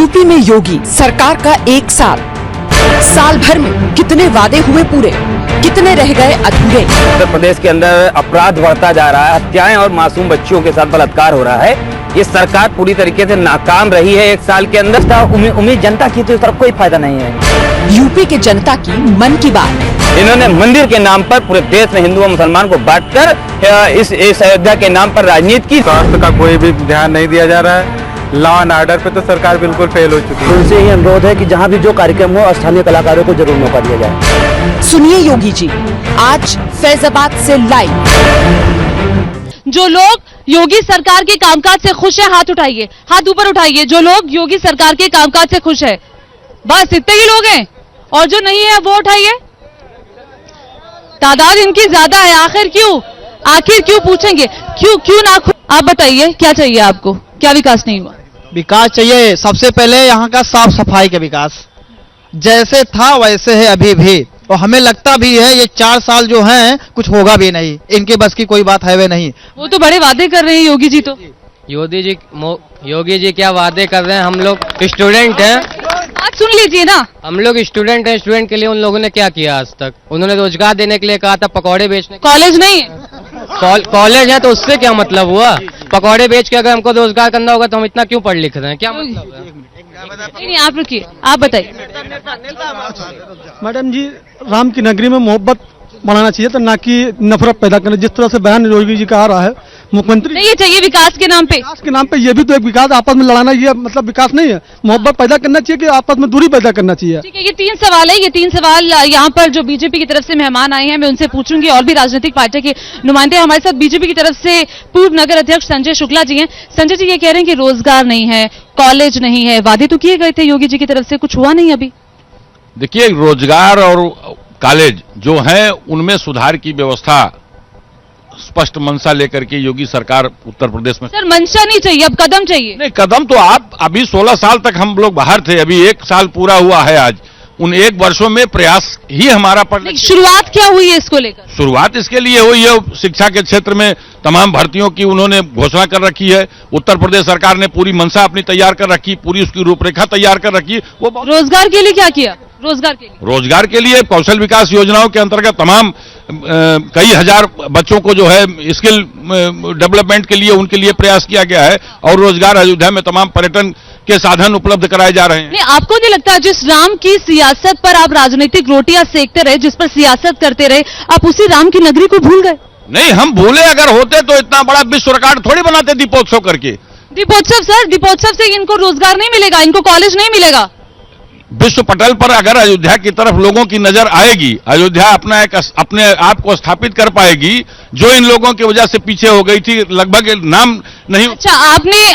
UP में योगी सरकार का एक साल भर में कितने वादे हुए पूरे, कितने रह गए अधूरे। उत्तर प्रदेश के अंदर अपराध बढ़ता जा रहा है, हत्याएं और मासूम बच्चियों के साथ बलात्कार हो रहा है। ये सरकार पूरी तरीके से नाकाम रही है एक साल के अंदर। उम्मीद जनता की तो इस तरफ कोई फायदा नहीं है। यूपी के जनता की मन की बात। इन्होंने मंदिर के नाम पर पूरे देश में हिंदू और मुसलमान को बांटकर इस अयोध्या के नाम पर राजनीति की। स्वास्थ्य का कोई भी ध्यान नहीं दिया जा रहा है। लॉ एंड ऑर्डर पे तो सरकार बिल्कुल फेल हो चुकी है। उनसे ही अनुरोध है कि जहाँ भी जो कार्यक्रम हो स्थानीय कलाकारों को जरूर मौका दिया जाए। सुनिए योगी जी आज फैजाबाद से लाइव। जो लोग योगी सरकार के कामकाज से खुश है, हाथ उठाइए, हाथ ऊपर उठाइए। जो लोग योगी सरकार के कामकाज से खुश है, बस इतने ही लोग हैं। और जो नहीं है वो उठाइए। तादाद इनकी ज्यादा है, आखिर क्यों पूछेंगे, क्यों ना। आप बताइए क्या चाहिए आपको, क्या विकास नहीं हुआ? विकास चाहिए सबसे पहले यहाँ का साफ सफाई का विकास, जैसे था वैसे है अभी भी। और हमें लगता भी है ये 4 साल जो हैं कुछ होगा भी नहीं, इनके बस की कोई बात है वे नहीं। वो तो बड़े वादे कर रहे हैं योगी जी। तो योगी जी क्या वादे कर रहे हैं? हम लोग स्टूडेंट हैं, बात सुन लीजिए ना। हम लोग स्टूडेंट हैं। स्टूडेंट के लिए उन लोगों ने क्या किया आज तक? उन्होंने रोजगार देने के लिए कहा था, पकौड़े बेचने। कॉलेज नहीं है, कॉलेज है तो उससे क्या मतलब हुआ? पकौड़े बेच के अगर हमको रोजगार करना होगा तो हम इतना क्यों पढ़ लिख रहे हैं, क्या मतलब है? नहीं, आप रुकिए, आप बताइए। मैडम जी, राम की नगरी में मोहब्बत बनाना चाहिए, तो ना कि नफरत पैदा करना। जिस तरह से बयान योगी जी का आ रहा है मुख्यमंत्री, नहीं ये चाहिए विकास के नाम पे। विकास के नाम पे ये भी तो एक विकास, आपस में लड़ाना ये मतलब विकास नहीं है। मोहब्बत पैदा करना चाहिए कि आपस में दूरी पैदा करना चाहिए। ठीक है, ये 3 सवाल है। ये 3 सवाल यहाँ पर जो बीजेपी की तरफ से मेहमान आए हैं मैं उनसे पूछूंगी। और भी राजनीतिक पार्टी के नुमाइंदे हमारे साथ बीजेपी की तरफ से पूर्व नगर अध्यक्ष संजय शुक्ला जी हैं। संजय जी ये कह रहे हैं कि रोजगार नहीं है, कॉलेज नहीं है, वादे तो किए गए थे योगी जी की तरफ से, कुछ हुआ नहीं अभी। देखिए, रोजगार और कॉलेज जो है उनमें सुधार की व्यवस्था स्पष्ट मंशा लेकर के योगी सरकार उत्तर प्रदेश में। सर मंशा नहीं चाहिए, अब कदम चाहिए। नहीं, कदम तो आप अभी 16 साल तक हम लोग बाहर थे, अभी 1 साल पूरा हुआ है आज। उन 1 वर्षों में प्रयास ही हमारा पर। शुरुआत क्या हुई है इसको लेकर? शुरुआत इसके लिए हुई है, शिक्षा के क्षेत्र में तमाम भर्तियों की उन्होंने घोषणा कर रखी है। उत्तर प्रदेश सरकार ने पूरी मंशा अपनी तैयार कर रखी, पूरी उसकी रूपरेखा तैयार कर रखी। वो रोजगार के लिए क्या किया? रोजगार के लिए कौशल विकास योजनाओं के अंतर्गत तमाम कई हजार बच्चों को जो है स्किल डेवलपमेंट के लिए उनके लिए प्रयास किया गया है। और रोजगार अयोध्या में तमाम पर्यटन के साधन उपलब्ध कराए जा रहे हैं। नहीं, आपको नहीं लगता जिस राम की सियासत पर आप राजनीतिक रोटियां सेकते रहे, जिस पर सियासत करते रहे, आप उसी राम की नगरी को भूल गए? नहीं, हम भूले अगर होते तो इतना बड़ा विश्व रिकॉर्ड थोड़ी बनाते दीपोत्सव करके। दीपोत्सव सर, दीपोत्सव से इनको रोजगार नहीं मिलेगा, इनको कॉलेज नहीं मिलेगा। विश्व पटल पर अगर अयोध्या की तरफ लोगों की नजर आएगी, अयोध्या अपने आप को स्थापित कर पाएगी, जो इन लोगों की वजह से पीछे हो गई थी, लगभग नाम नहीं। अच्छा,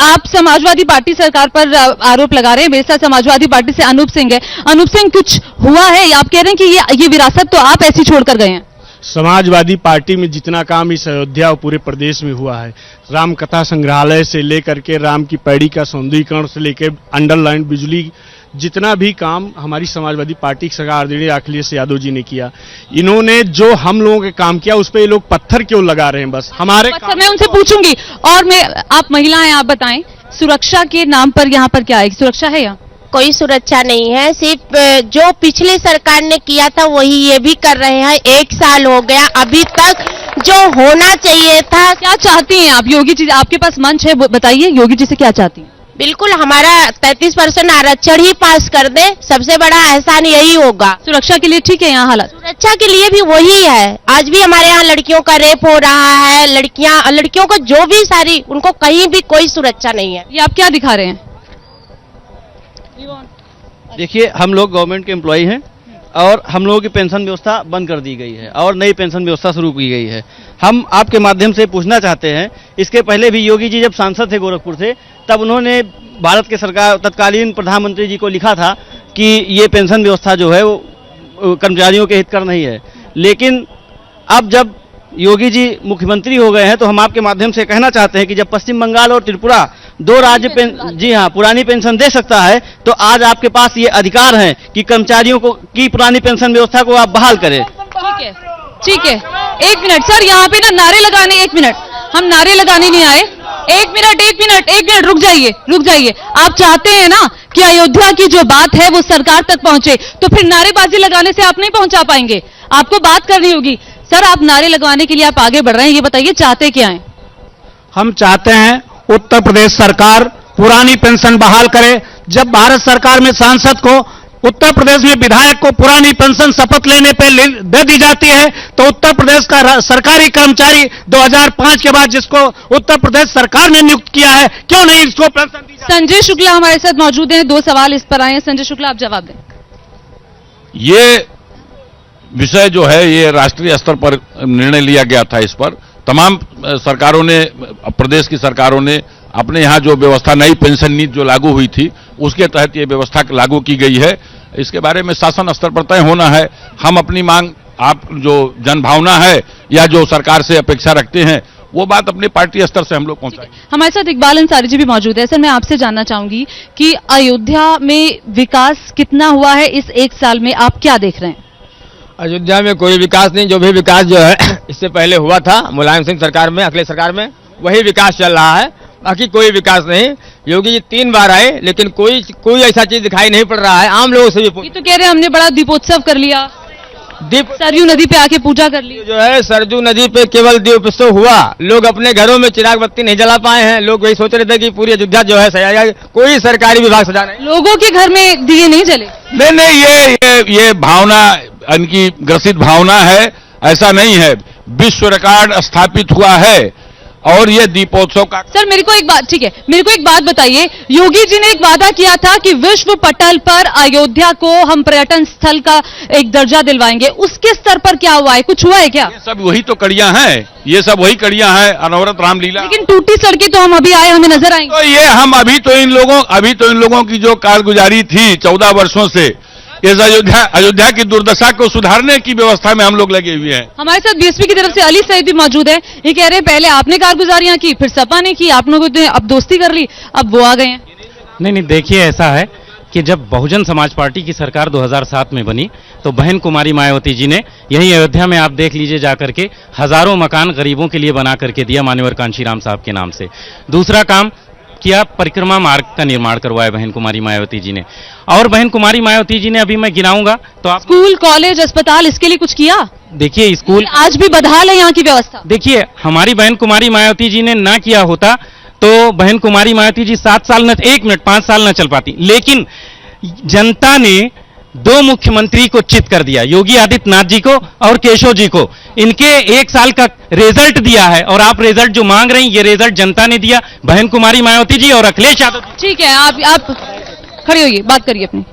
आप समाजवादी पार्टी सरकार पर आरोप लगा रहे हैं। मेरे साथ समाजवादी पार्टी से अनूप सिंह है। अनूप सिंह, कुछ हुआ है? आप कह रहे हैं कि ये विरासत तो आप ऐसी छोड़कर गए हैं। समाजवादी पार्टी में जितना काम इस अयोध्या और पूरे प्रदेश में हुआ है, राम कथा संग्रहालय से लेकर के राम की पैड़ी का सौंदर्यीकरण से लेकर अंडरलाइन बिजली, जितना भी काम हमारी समाजवादी पार्टी की सरकार आदरणीय अखिलेश यादव जी ने किया, इन्होंने जो हम लोगों के काम किया उस पर ये लोग पत्थर क्यों लगा रहे हैं? बस हमारे मैं उनसे पूछूंगी। और आप महिला हैं, आप बताएं सुरक्षा के नाम पर यहाँ पर क्या है? सुरक्षा है यहाँ? कोई सुरक्षा नहीं है, सिर्फ जो पिछली सरकार ने किया था वही ये भी कर रहे हैं। 1 साल हो गया, अभी तक जो होना चाहिए था। क्या चाहती हैं आप योगी जी? आपके पास मंच है, बताइए योगी जी से क्या चाहती हैं? बिल्कुल, हमारा 33% आरक्षण ही पास कर दे, सबसे बड़ा एहसान यही होगा। सुरक्षा के लिए ठीक है यहाँ हालात? सुरक्षा के लिए भी वही है। आज भी हमारे यहाँ लड़कियों का रेप हो रहा है, लड़कियों को जो भी सारी, उनको कहीं भी कोई सुरक्षा नहीं है। ये आप क्या दिखा रहे हैं? देखिए, हम लोग गवर्नमेंट के एम्प्लॉई हैं और हम लोगों की पेंशन व्यवस्था बंद कर दी गई है और नई पेंशन व्यवस्था शुरू की गई है। हम आपके माध्यम से पूछना चाहते हैं, इसके पहले भी योगी जी जब सांसद थे गोरखपुर से, तब उन्होंने भारत के सरकार तत्कालीन प्रधानमंत्री जी को लिखा था कि ये पेंशन व्यवस्था जो है वो कर्मचारियों के हितकर नहीं है। लेकिन अब जब योगी जी मुख्यमंत्री हो गए हैं तो हम आपके माध्यम से कहना चाहते हैं कि जब पश्चिम बंगाल और त्रिपुरा 2 राज्य जी हाँ पुरानी पेंशन दे सकता है, तो आज आपके पास ये अधिकार है कि कर्मचारियों को की पुरानी पेंशन व्यवस्था को आप बहाल करें। ठीक है, 1 मिनट सर, यहाँ पे ना नारे लगाने, 1 मिनट, हम नारे लगाने नहीं आए। एक मिनट रुक जाइए। आप चाहते हैं ना कि अयोध्या की जो बात है वो सरकार तक पहुंचे, तो फिर नारेबाजी लगाने से आप नहीं पहुंचा पाएंगे, आपको बात करनी होगी। सर, आप नारे लगवाने के लिए आप आगे बढ़ रहे हैं, ये बताइए चाहते क्या हैं? हम चाहते हैं उत्तर प्रदेश सरकार पुरानी पेंशन बहाल करे। जब भारत सरकार में सांसद को, उत्तर प्रदेश में विधायक को पुरानी पेंशन शपथ लेने पे दे दी जाती है, तो उत्तर प्रदेश का सरकारी कर्मचारी 2005 के बाद जिसको उत्तर प्रदेश सरकार ने नियुक्त किया है, क्यों नहीं इसको पेंशन दी जाती? संजय शुक्ला हमारे साथ मौजूद हैं, 2 सवाल इस पर आए हैं। संजय शुक्ला, आप जवाब दें। ये विषय जो है ये राष्ट्रीय स्तर पर निर्णय लिया गया था। इस पर तमाम सरकारों ने, प्रदेश की सरकारों ने अपने यहाँ जो व्यवस्था, नई पेंशन नीति जो लागू हुई थी उसके तहत ये व्यवस्था लागू की गई है। इसके बारे में शासन स्तर पर तय होना है। हम अपनी मांग, आप जो जनभावना है या जो सरकार से अपेक्षा रखते हैं वो बात अपने पार्टी स्तर से हम लोग पहुंचाएंगे। हमारे साथ इकबाल अंसारी जी भी मौजूद है। सर, मैं आपसे जानना चाहूंगी कि अयोध्या में विकास कितना हुआ है इस 1 साल में, आप क्या देख रहे हैं? अयोध्या में कोई विकास नहीं। जो भी विकास जो है इससे पहले हुआ था मुलायम सिंह सरकार में, अखिलेश सरकार में, वही विकास चल रहा है, बाकी कोई विकास नहीं। योगी जी 3 बार आए लेकिन कोई ऐसा चीज दिखाई नहीं पड़ रहा है। आम लोगों से भी ये तो कह रहे हैं हमने बड़ा दीपोत्सव कर लिया, सरयू नदी पे आके पूजा कर ली। जो है सरयू नदी पे केवल दीपोत्सव हुआ, लोग अपने घरों में चिराग बत्ती नहीं जला पाए हैं। लोग वही सोच रहे थे कि पूरी अयोध्या जो है सजाया, कोई सरकारी विभाग सजा नहीं। लोगों के घर में दिए नहीं जले। नहीं, ये भावना, इनकी ग्रसित भावना है, ऐसा नहीं है। विश्व रिकॉर्ड स्थापित हुआ है और ये दीपोत्सव का। सर, मेरे को एक बात, ठीक है, मेरे को एक बात बताइए, योगी जी ने एक वादा किया था कि विश्व पटल पर अयोध्या को हम पर्यटन स्थल का एक दर्जा दिलवाएंगे, उसके स्तर पर क्या हुआ है? कुछ हुआ है क्या? ये सब वही तो कड़ियां हैं, ये सब वही कड़ियां हैं, अनवरत रामलीला। लेकिन टूटी सड़कें तो हम अभी आए, हमें नजर आएंगे। तो ये हम अभी तो इन लोगों की जो कारगुजारी थी 14 वर्षों से, इस अयोध्या की दुर्दशा को सुधारने की व्यवस्था में हम लोग लगे हुए हैं। हमारे साथ बीएसपी की तरफ से अली सईद भी मौजूद है। ये कह रहे हैं पहले आपने कारगुजारियां की, फिर सपा ने की, आप लोगों ने अब दोस्ती कर ली, अब वो आ गए हैं। नहीं, देखिए ऐसा है कि जब बहुजन समाज पार्टी की सरकार 2007 में बनी तो बहन कुमारी मायावती जी ने यही अयोध्या में, आप देख लीजिए जाकर के, हजारों मकान गरीबों के लिए बना करके दिया मान्यवर कांशीराम साहब के नाम से। दूसरा काम किया, परिक्रमा मार्ग का निर्माण करवाया बहन कुमारी मायावती जी ने। और बहन कुमारी मायावती जी ने, अभी मैं गिनाऊंगा तो आप, स्कूल, कॉलेज, अस्पताल, इसके लिए कुछ किया? देखिए स्कूल आज भी बदहाल है यहाँ की व्यवस्था। देखिए, हमारी बहन कुमारी मायावती जी ने ना किया होता तो बहन कुमारी मायावती जी 7 साल न, 1 मिनट 5 साल न चल पाती। लेकिन जनता ने 2 मुख्यमंत्री को चित कर दिया, योगी आदित्यनाथ जी को और केशव जी को। इनके 1 साल का रिजल्ट दिया है और आप रिजल्ट जो मांग रही हैं, ये रिजल्ट जनता ने दिया, बहन कुमारी मायावती जी और अखिलेश यादव। ठीक है, आप खड़े होइए, बात करिए अपनी।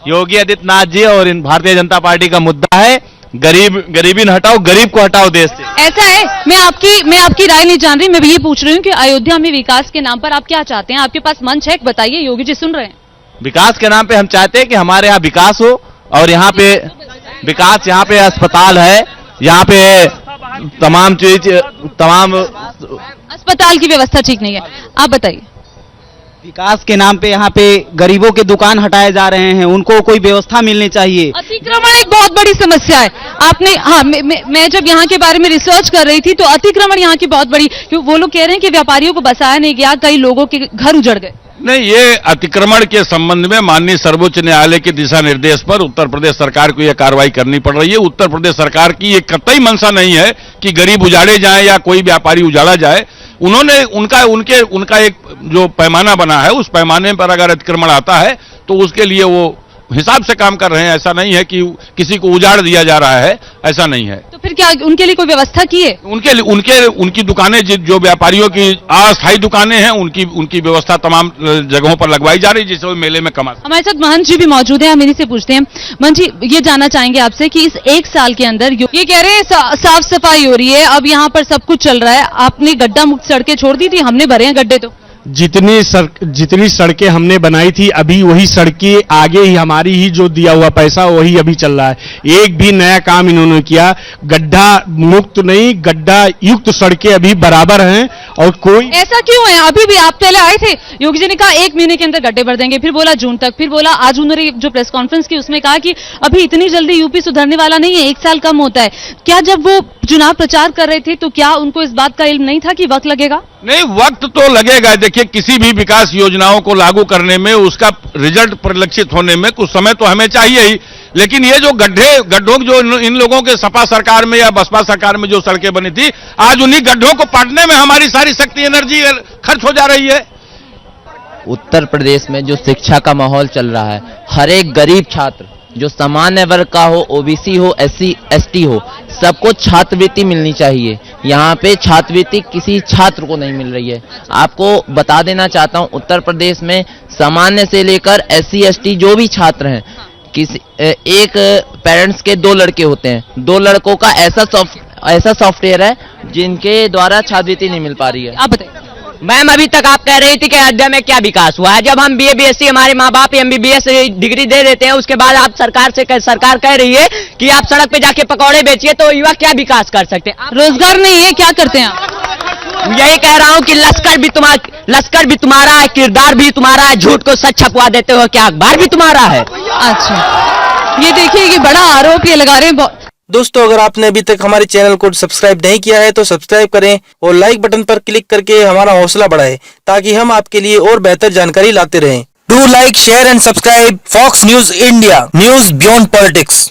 योगी आदित्यनाथ जी और इन भारतीय जनता पार्टी का मुद्दा है गरीबी न हटाओ, गरीब को हटाओ देश से। ऐसा है, मैं आपकी राय नहीं जान रही, मैं ये पूछ रही हूँ कि अयोध्या में विकास के नाम पर आप क्या चाहते हैं? आपके पास मंच है, बताइए, योगी जी सुन रहे हैं। विकास के नाम पे हम चाहते हैं कि हमारे यहाँ विकास हो, और यहाँ पे विकास, यहाँ पे अस्पताल है, यहाँ पे तमाम अस्पताल की व्यवस्था ठीक नहीं है, आप बताइए। विकास के नाम पे यहाँ पे गरीबों के दुकान हटाए जा रहे हैं, उनको कोई व्यवस्था मिलनी चाहिए। अतिक्रमण एक बहुत बड़ी समस्या है। आपने, हाँ, मैं जब यहाँ के बारे में रिसर्च कर रही थी तो अतिक्रमण यहाँ की बहुत बड़ी, वो लोग कह रहे हैं कि व्यापारियों को बसाया नहीं गया, कई लोगों के घर उजड़ गए। नहीं, ये अतिक्रमण के संबंध में माननीय सर्वोच्च न्यायालय के दिशा निर्देश पर उत्तर प्रदेश सरकार को यह कार्रवाई करनी पड़ रही है। उत्तर प्रदेश सरकार की ये कतई मंशा नहीं है कि गरीब उजाड़े जाएं या कोई व्यापारी उजाड़ा जाए। उन्होंने उनका एक जो पैमाना बना है, उस पैमाने पर अगर अतिक्रमण आता है तो उसके लिए वो हिसाब से काम कर रहे हैं। ऐसा नहीं है कि किसी को उजाड़ दिया जा रहा है, ऐसा नहीं है। तो फिर क्या उनके लिए कोई व्यवस्था की है? उनकी दुकानें, जो व्यापारियों की अस्थायी दुकानें हैं, उनकी व्यवस्था तमाम जगहों पर लगवाई जा रही है, जिससे वो मेले में कमा। हमारे साथ महंत जी भी मौजूद हैं, हम इन्हीं से पूछते हैं। महंत जी, ये जानना चाहेंगे आपसे कि इस 1 साल के अंदर ये कह रहे हैं साफ सफाई हो रही है, अब यहाँ पर सब कुछ चल रहा है, आपने गड्ढा मुक्त सड़कें छोड़ दी थी, हमने भरे हैं गड्ढे। तो जितनी सड़कें हमने बनाई थी, अभी वही सड़कें आगे ही, हमारी ही जो दिया हुआ पैसा वही अभी चल रहा है। एक भी नया काम इन्होंने किया, गड्ढा मुक्त नहीं, गड्ढा युक्त सड़कें अभी बराबर हैं। और कोई ऐसा क्यों है? अभी भी आप पहले आए थे, योगी जी ने कहा 1 महीने के अंदर गड्ढे भर देंगे, फिर बोला जून तक, फिर बोला आज उन्होंने जो प्रेस कॉन्फ्रेंस की उसमें कहा कि अभी इतनी जल्दी यूपी सुधरने वाला नहीं है, 1 साल कम होता है। क्या जब वो चुनाव प्रचार कर रहे थे, तो क्या उनको इस बात का इल्म नहीं था कि वक्त लगेगा? नहीं, वक्त तो लगेगा। देखिए, किसी भी विकास योजनाओं को लागू करने में, उसका रिजल्ट परिलक्षित होने में कुछ समय तो हमें चाहिए ही। लेकिन ये जो गड्ढों जो इन लोगों के सपा सरकार में या बसपा सरकार में जो सड़कें बनी थी, आज उन्हीं गड्ढों को पाटने में हमारी सारी शक्ति, एनर्जी खर्च हो जा रही है। उत्तर प्रदेश में जो शिक्षा का माहौल चल रहा है, हर एक गरीब छात्र, जो सामान्य वर्ग का हो, ओबीसी हो, एससी एसटी हो, सबको छात्रवृत्ति मिलनी चाहिए। यहाँ पे छात्रवृत्ति किसी छात्र को नहीं मिल रही है। आपको बता देना चाहता हूँ, उत्तर प्रदेश में सामान्य से लेकर एससी एसटी जो भी छात्र हैं, एक पेरेंट्स के 2 लड़के होते हैं, 2 लड़कों का ऐसा सॉफ्टवेयर है जिनके द्वारा छात्रवृत्ति नहीं मिल पा रही है। आप बताइए मैम, अभी तक आप कह रही थी कि अयोध्या में क्या विकास हुआ है। जब हम बीए बीएससी, हमारे माँ बाप एमबीबीएस डिग्री दे देते हैं, उसके बाद आप सरकार कह रही है कि आप सड़क पे जाके पकौड़े बेचिए, तो युवा क्या विकास कर सकते हैं? रोजगार नहीं है, क्या करते हैं आप? यही कह रहा हूँ कि लश्कर भी तुम्हारा है, किरदार भी तुम्हारा है, झूठ को सच छपवा देते हो, क्या अखबार भी तुम्हारा है? अच्छा, ये देखिए, ये बड़ा आरोप ये लगा रहे हैं। दोस्तों, अगर आपने अभी तक हमारे चैनल को सब्सक्राइब नहीं किया है तो सब्सक्राइब करें और लाइक बटन पर क्लिक करके हमारा हौसला बढ़ाएं, ताकि हम आपके लिए और बेहतर जानकारी लाते रहें। Do like, share and subscribe Fox News India, news beyond politics.